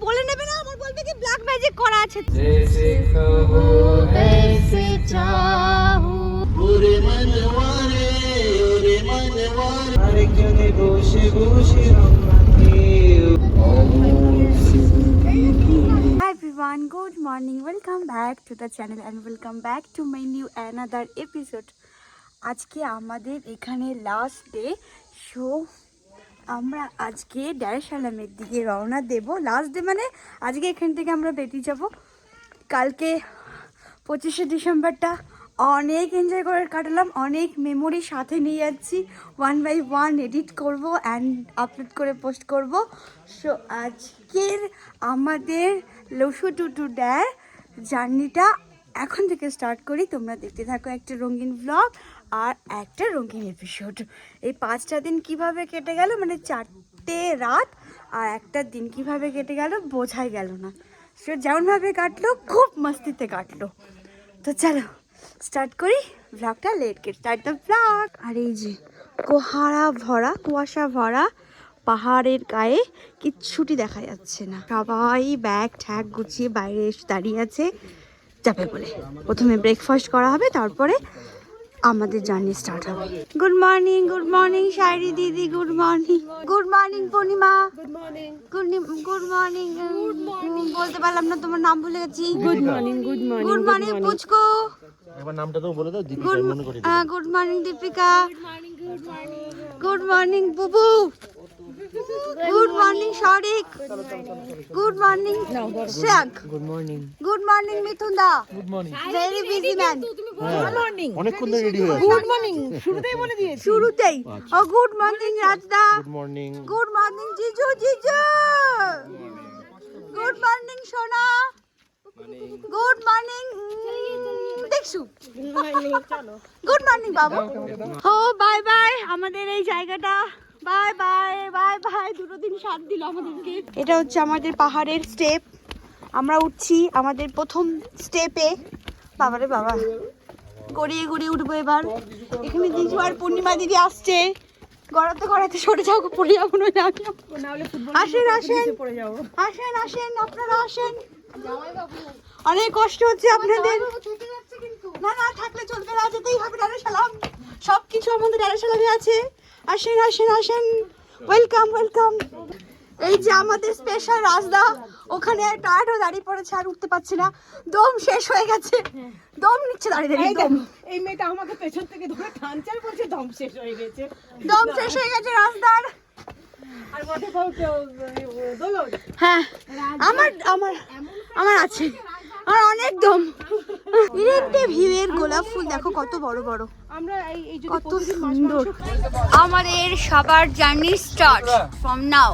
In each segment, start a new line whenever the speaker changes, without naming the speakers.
বলে নেবে না, আমার বলবে কি ব্ল্যাক ম্যাজিক করা আছে।
जैसे कहो वैसे चाहो ওরে মনওয়ারে আরেকজনে বসে বসে
Hi everyone, good morning, welcome back to the channel and welcome back to my new another episode. আজকে আমাদের এখানে লাস্ট ডে, সো আমরা আজকে ডার এস সালামের দিকে রওনা দেব। লাস্ট ডে মানে আজকে এখান থেকে আমরা বেরিয়ে যাব। কালকে 25শে ডিসেম্বরটা অনেক এনজয় করে কাটালাম, অনেক মেমোরি সাথে নিয়ে যাচ্ছি। 1 by 1 এডিট করব অ্যান্ড আপলোড করে পোস্ট করব। সো আজকের আমাদের লসু টু ডার জার্নিটা এখন থেকে স্টার্ট করি। তোমরা দেখতে থাকো একটা রঙিন ব্লগ আর একটা রঙিন এপিসোড। এই 5টা দিন কিভাবে কেটে গেল, মানে 4টে রাত আর একটা দিন কিভাবে কেটে গেল বোঝাই গেল না। সে যেমনভাবে কাটলো খুব মস্তিতে কাটলো। তো চলো স্টার্ট করি ব্লগটা, let get start the blog. আর এই যে কুয়াশা ভরা পাহাড়ের গায়ে কিচ্ছুটি দেখা যাচ্ছে না। সবাই ব্যাগ ঠ্যাগ গুছিয়ে বাইরে এসে দাঁড়িয়ে আছে যাবে বলে। প্রথমে ব্রেকফাস্ট করা হবে, তারপরে আমাদের জার্নি স্টার্ট হবে। গুড মর্নিং শায়রি দিদি, গুড মর্নিং পূর্ণিমা, গুড মর্নিং বলতে পারলাম না, তোমার নাম ভুলে গেছি। গুড মর্নিং পুচকো,
একবার নামটা তো বলে দাও দীপিকা, মনে করি।
Good morning Deepika, good morning Bubu, good morning Sharik, good morning Shreyak, good morning Mithun da, very busy man.
অনেকক্ষণ ধরে রেডি হয়ে আছে।
গুড মর্নিং শুরুতেই। ও গুড মর্নিং রাজদা, গুড মর্নিং জিজু, গুড মর্নিং সোনা, গুড মর্নিং দেখছু, গুড মর্নিং বাবু। ও বাই বাই আমাদের এই জায়গাটা, বাই বাই 2 দিন সাথ দিল আমাদেরকে। এটা হচ্ছে আমাদের পাহাড়ের স্টেপ, আমরা উঠছি আমাদের প্রথম স্টেপে। বাবারে বাবা, গড়িয়ে উঠবো এবার। এখানে জিজু আর পূর্ণিমা দিদি আসছে। গড়াতে সরে যাও, পড়ে যাবো না। আসেন আপনারা আসেন, অনেক কষ্ট হচ্ছে আপনাদের। না থাকলে চলবে না, যেতেই হবে ডার এস সালাম। সবকিছু আমাদের ডার এস সালামে আছে। আসেন, ওয়েলকাম। এই যে আমাদের স্পেশাল রাজদা, ওখানে টায়ার্ড হয়ে দাঁড়িয়ে পড়েছে, আর উঠতে পারছে না, দম শেষ হয়ে গেছে, দম নিচ্ছে দাঁড়িয়ে।
এই মেয়েটা আমাকে পেছন থেকে ধরে টানচার করছে, দম শেষ হয়ে গেছে
রাজদার।
আর বটে দোলন।
হ্যাঁ আমার আছে, আর অনেক দম। ইরেকটে ভিউয়ের গোলাপ ফুল দেখো কত বড় বড়,
আমরা এই যদি
কত সুন্দর। আমাদের সবার জার্নি স্টার্ট ফ্রম নাও।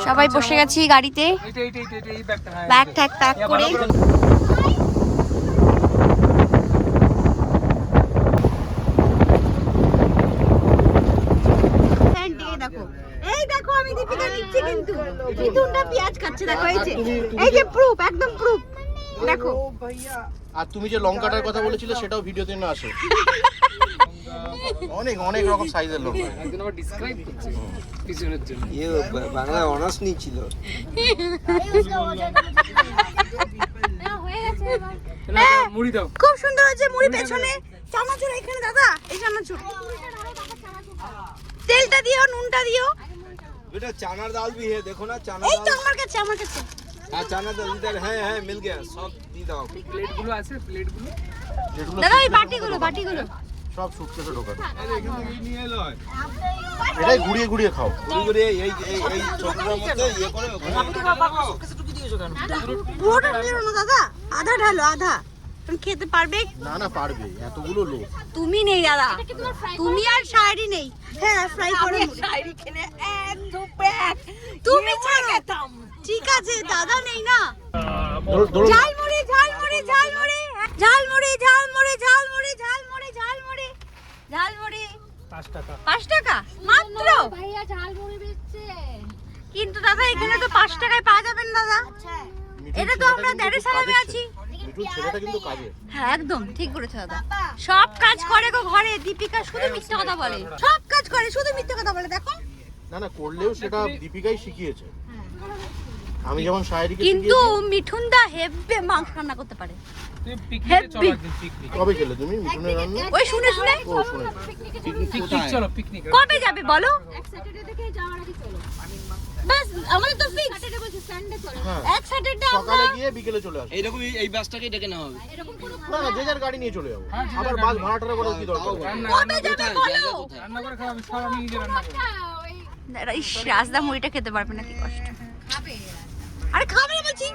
সবাই বসে গেছি গাড়িতে, ব্যাগ ট্যাগ প্যাক করে। দেখো আমি দীপিকা নিচ্ছি, কিন্তু মিথুনটা পেঁয়াজ খাচ্ছে। দেখো এই যে প্রুফ, একদম প্রুফ। দেখো
আর তুমি যে লঙ্কাটার কথা বলেছিলে সেটাও ভিডিওতে না আসে। অনেক রকম সাইজের লঙ্কা।
একজন আবার ডিসক্রাইব করছে পিছনের জন্য।
বাংলা অনার্স নিয়েছিল।
মুড়ি দাও,
খুব সুন্দর হয়েছে মুড়ি। পেছনে চানাচুর, এখানে দাদা এই চানাচুর, তেলটা দিও, নুনটা দিও।
बेटा चाना दाल भी है, देखो ना चाना
এই তো
दाल।
আমার কাছে
हाँ चाना दाल इधर है मिल गया, सब दी दो।
প্লেটগুলো আছে, প্লেটগুলো
দাদা ওই বাটিগুলো
সব সুটকেসে ঢোকানো। এটাই ঘুরিয়ে খাও।
ঘুরে এই ছোটটার মধ্যে ইয়ে করে
পুরোটা ঢেলো না দাদা, আধা ঢালো, আধা। তুমি খেতে পারবে?
না পারবে, এতগুলো লোক।
তুমি নেই দাদা, তুমি আর শায়রি নেই। হ্যাঁ ফ্রাই করো।
শায়রি খেলে এত প্যাক,
তুমি ছাড়ো,
খেতাম।
ঠিক আছে দাদা নেই না।
ধরো।
ঝালমুড়ি 5 টাকা মাত্র। কিন্তু দাদা এখানে তো 5 টাকায় পাওয়া যাবে না দাদা। এটা তো আমরা ডার এস সালামে আছি।
মিঠুন ছেলেটা কিন্তু কাজে।
হ্যাঁ একদম ঠিক বলেছো দাদা, সব কাজ করে গো ঘরে। দীপিকা শুধু মিথ্যে কথা বলে, সব কাজ করে শুধু মিথ্যে কথা বলে। দেখো
না করলেও সেটা দীপিকাই শিখিয়েছে। আমি যেমন শায়রিকে
কিন্তু মিঠুন দা হেভি মাংস রান্না করতে পারে।
তুমি পিকনিকে চলো একদিন পিকনিক।
কবে খেলে তুমি মিঠুনের রান্না?
ওই শুনে শুনে
ও শুনে
পিকনিক চলো পিকনিক।
কবে যাবে বলো?
এক স্যাটারডে থেকে যাওয়ার আগে চলো।
বাস আমাদের তো ফিক্স।
স্যাটারডে বলছি সানডে চলো।
হ্যাঁ
এক স্যাটারডে আমরা
সকালে গিয়ে বিকেলে চলে আসবো।
এইরকম এই বাসটাকেই ডেকে নেওয়া হবে।
এরকম কোনো
না না যে যার গাড়ি নিয়ে চলে যাবো।
হ্যাঁ, যে যার
আবার
গাড়ি
বাস
নিয়ে।
ভাড়াটা করার কি দরকার?
রান্না
কবে যাবে
কোথায়?
বলো?
জায়গা কোথায়?
রান্না করে খাওয়া সব আমি নিজে রান্না করব।
ওই
ইস, রাজদা মুড়িটা খেতে পারবে না, কি কষ্ট।
খাবে।
আরে খাবে না বলছি।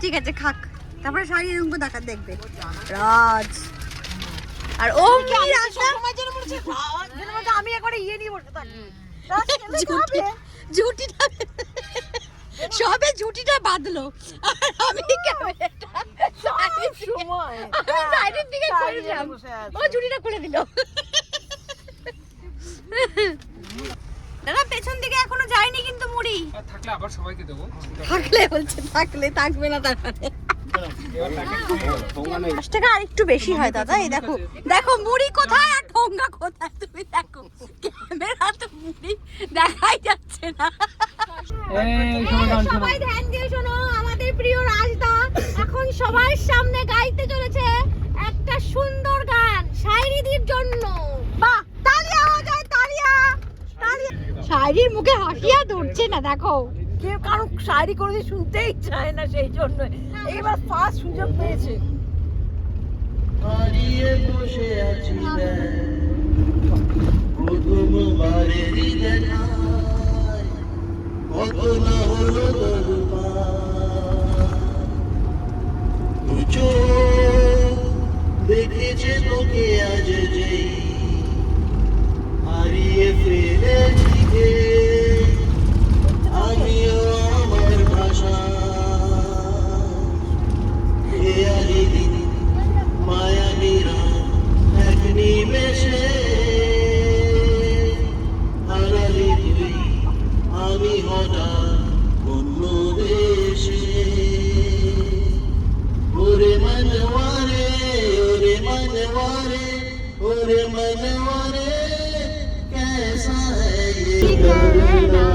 ঠিক আছে খাক, তারপরে শাড়ি এরকম দেখা দেখবে রাজ। আর ও কি রাজদা
আমি একবারে ইয়ে নিয়ে বসে থাকি।
ঝুটিটা সবে ঝুটিটা বাঁধলো আর আমি ক্যামেরাটা
সময়
আমি সাইডের দিকে করলাম, ও ঝুটিটা খুলে দিল। দাদা পেছন দিকে এখনো যায়নি কিন্তু মুড়ি।
আর থাকলে আবার সবাইকে দেবো।
থাকলে বলছে, থাকলে থাকবে না তার মানে।
এবার প্যাকেট হয়ে গেল।
10 টাকা আর একটু বেশি হয় দাদা। এই দেখো দেখো মুড়ি কোথায় আর ঠোঙ্গা কোথায়, তুমি দেখো ক্যামেরা তো মুড়ি দেখাই যাচ্ছে না।
এই সবাই গান শোনো।
সবাই ধ্যান দিয়ে শোনো, আমাদের প্রিয় রাজদা এখন সবার সামনে গাইতে চলেছে একটা সুন্দর গান শায়রিদির জন্য।
বাহ, তালিয়া আওয়াজ হয়, তালিয়া তালিয়া। শায়রির মুখে হাসি আর ধরছে না, দেখো।
কেউ কারো শায়রি করে শুনতেই চায় না, সেই জন্য এবার ফার্স্ট সুযোগ পেয়েছে।
হারিয়ে বসে আছি প্রথমবারের দেখায়, কত না হলো দু চোখ দেখেছে তোকে আজ যেই হারিয়ে ফেলেছি গে আমিও আমার ভাষা মায়াবীরা এক নিমেষে হারালি তুই আমি হঠাৎ অন্য দেশে। ওরে মনওয়ারে ওরে মনওয়ারে ওরে মনওয়ারে कैसा है ये करना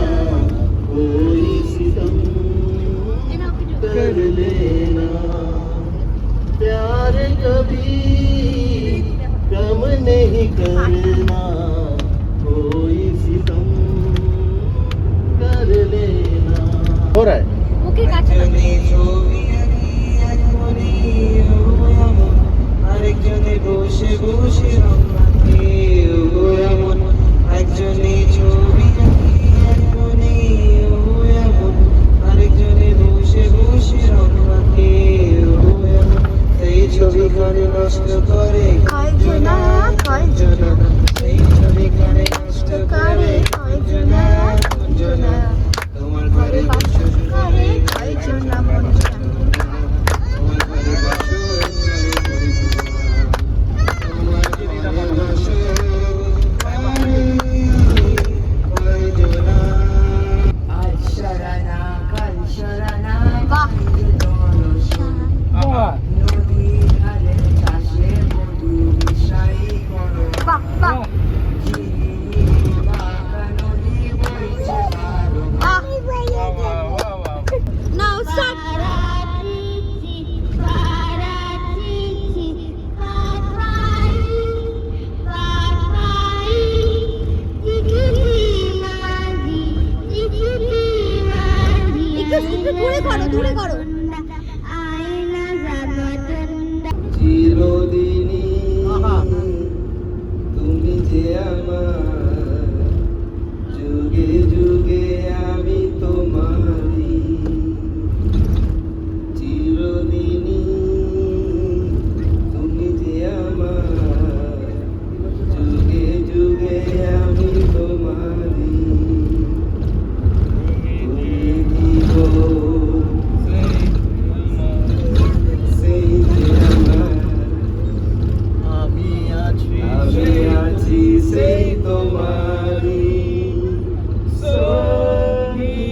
कोई सितम कर लेना प्यार कभी कम नहीं करना कोई सितम कर लेना।
हो रहा है
মুখের কাছে
আরেকজনে বসে বসে রঙাতে এমন একজনে ছবি এমন আরেকজনে বসে বসে রঙাতে সেই ছবিখানে নষ্ট করে কয়জনা সেই ছবিখানে নষ্ট করে কয়জনা তোমার ঘরে বসে করে কয়জনা মন তোমার ঘরে বসে
নাও স্টার্ট। একটু দূরে করো, দূরে করো।
চিরদিনই তুমি যে আমার যুগে যুগে আমি তোমারি চিরদিনই তুমি যে আমার যুগে যুগে আমি তোমারি তুমি কি গো সেই যে আমার
আমি
আছি সেই তোমারি সঙ্গী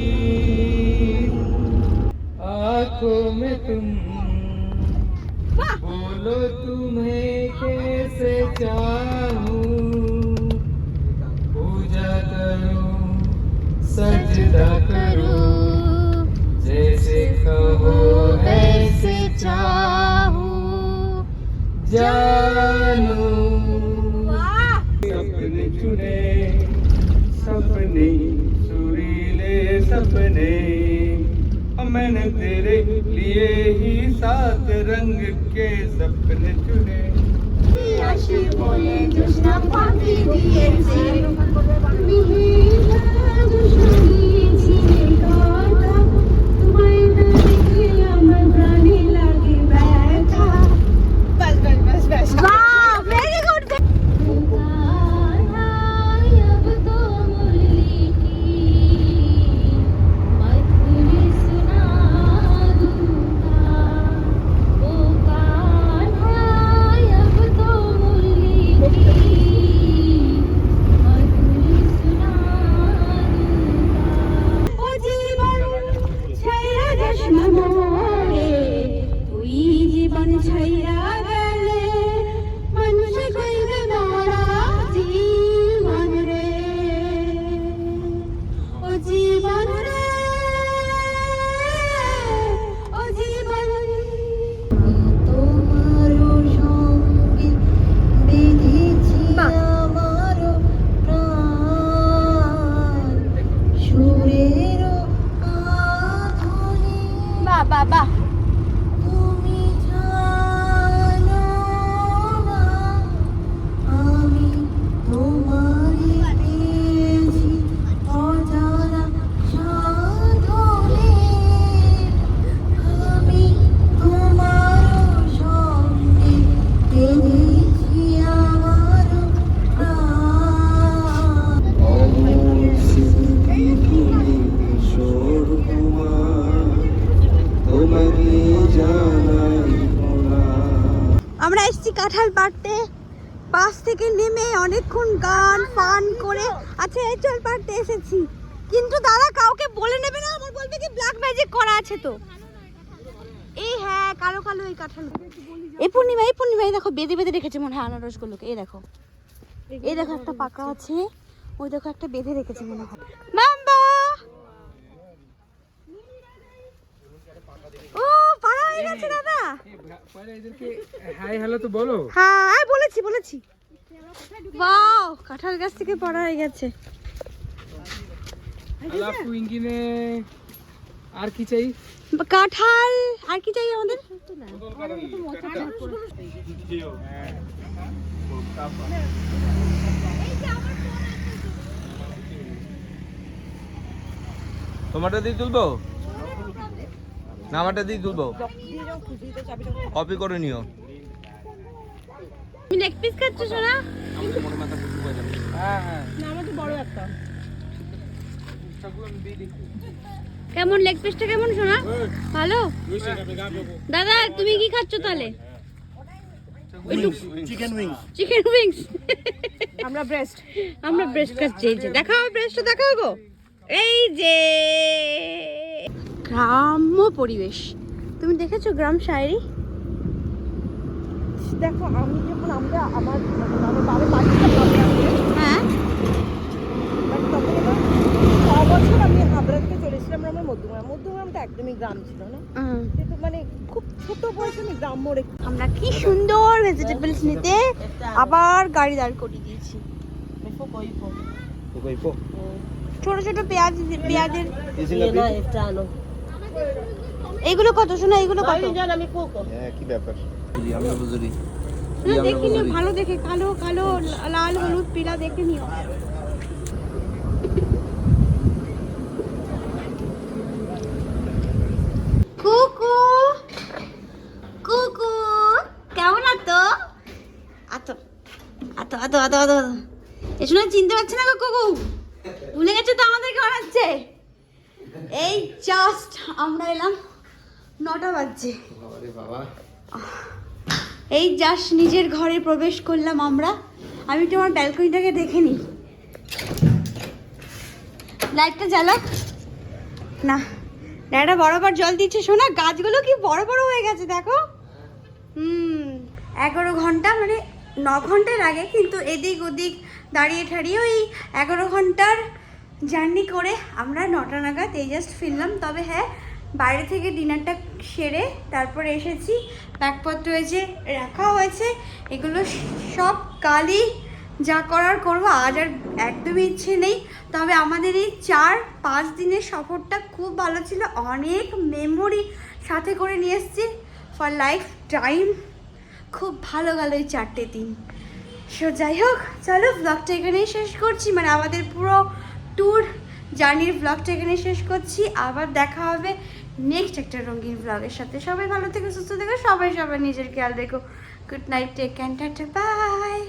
आँखों में तुम बोलो तुम्हें कैसे चाहूं पूजा करूं सजदा करूं
चाहूं
जानू सपने चुने सपने सुरीले सपने मैंने तेरे लिए ही 7 रंग के सपने चुने
আসি বলে জোছনা পাখি দিয়েছে মিহিলা জোছনা দিয়েছি কথা তোমায় না দেখে আমার প্রাণে লাগে ব্যথা বাস বাহ ভেরি গুড अब तो मुरली की मधुर सुना दूंगा ओ कान्हा अब तो मुरली की मधुर सुना दूंगा ओ जीवन छाया जश्न मोरे तुई जीवन छाया गले মানুষ কইবে মরা জীবন রে ও জীবন রে ও জীবন তোমার সঙ্গে বেঁধেছি আমার প্রাণ সুরের আধুনি বাহ বাহ বাহ তুমি জানো না আমি তোমারই পেয়েছি অজানা সাধনে আমি তোমার সঙ্গে বেঁধেছি আমার প্রাণ
অমর স্মৃতি তুমি কিশোর কুমার তোমাকে জানাই ভোলা
আমরা এসেছি কাঁঠাল পাড়তে, বাস থেকে নেমে অনেকক্ষণ গান ফান করে আচ্ছা এই চল পাড়তে এসেছি, কিন্তু দাদা কাউকে বলে নেবে না, আমার বলবে কি ব্ল্যাক ম্যাজিক করা আছে তো। এই হ্যাঁ কালো কালো এই কাঁঠাল, এই পূর্ণিমা এই দেখো বেঁধে বেঁধে রেখেছে মনে হয় আনারসগুলোকে, এই দেখো একটা পাকা আছে, ওই দেখো একটা বেঁধে রেখেছে মনে হয়। মাম্বা ও পাড়া হয়ে গেছে দাদা।
পরে এদেরকে হাই হ্যালো তো বলো।
হ্যাঁ বলেছি ওয়াও কাঁঠাল গাছ থেকে পড়া হয়ে গেছে।
আলাপু ইঞ্জিনে আর কি চাই?
কাঁঠাল আর কি চাই আমাদের?
তোমারটা দিয়ে তুলবো না আমারটা দিয়ে তুলবো? কপি করে নিও।
তুমি লেগ পিস খাচ্ছ সোনা?
হ্যাঁ হ্যাঁ
না আমার তো বড় একটা
কেমন লেগ পিসটা কেমন সোনা? ভালো দাদা তুমি কি খাচ্ছ তাহলে?
Chicken wings
chicken wings.
আমরা ব্রেস্ট
খাচ্ছি। এই যে দেখাও ব্রেস্টটা দেখাও গো, এই যে গ্রাম্য পরিবেশ। তুমি দেখেছো গ্রাম শায়রি?
দেখো আমি যখন আমরা আমার বাবার বাড়িতে ভাবে আসবে
হ্যাঁ
বাট তখন এবার 6 বছর আমি হাবড়া থেকে চলেছিলাম আমার মধ্যমগ্রামটা একদমই গ্রাম ছিল না, কিন্তু মানে খুব ছোট বয়সে আমি গ্রাম্য রেখে
আমরা কি সুন্দর ভেজিটেবলস নিতে আবার গাড়ি দাঁড় করিয়ে দিয়েছি। ছোট ছোট পেঁয়াজের এইগুলো কত শোনা? এইগুলো কত?
হ্যাঁ কি ব্যাপার
আমরা বুঝলি
দেখি নিও ভালো দেখে, কালো কালো লাল হলুদ পিলা দেখে নিও। কুকু কুকু কেমন আছো? আতো এসো না, চিনতে পারছে না গো কুকু, ভুলে গেছো তো আমাদের ঘর আছে। এই জাস্ট আমরা এলাম 9টা বাজছে, এই জাস্ট নিজের ঘরে প্রবেশ করলাম আমরা। আমি তোমার ব্যালকনিটাকে দেখে নিই, লাইটটা জ্বালা না, ড্যাডা বরাবর জল দিচ্ছে শোনা, গাছগুলো কি বড় বড় হয়ে গেছে দেখো। 11 ঘন্টা মানে 9 ঘন্টার আগে, কিন্তু এদিক ওদিক দাঁড়িয়ে ঠাড়িয়ে ওই 11 ঘন্টার জার্নি করে আমরা 9টা নাগাদ এই জাস্ট ফিরলাম। তবে হ্যাঁ বাইরে থেকে ডিনারটা সেরে তারপরে এসেছি, ব্যাগপত্র হয়েছে রাখা হয়েছে, এগুলো সব কালই যা করার করবো। আজ আর একদমই ইচ্ছে নেই। তবে আমাদের এই 4-5 দিনের সফরটা খুব ভালো ছিল, অনেক মেমোরি সাথে করে নিয়ে এসেছি ফর লাইফ টাইম। খুব ভালো গেল এই 4টে দিন। সো যাই হোক, চলো ব্লগটা এখানেই শেষ করছি, মানে আমাদের পুরো ট্যুর জার্নির ব্লগটা এখানে শেষ করছি। আবার দেখা হবে নেক্সট একটা রঙিন ব্লগের সাথে। সবাই ভালো থেকো, সুস্থ থেকো, সবাই নিজের খেয়াল রেখো। Good night, take care, tata, by.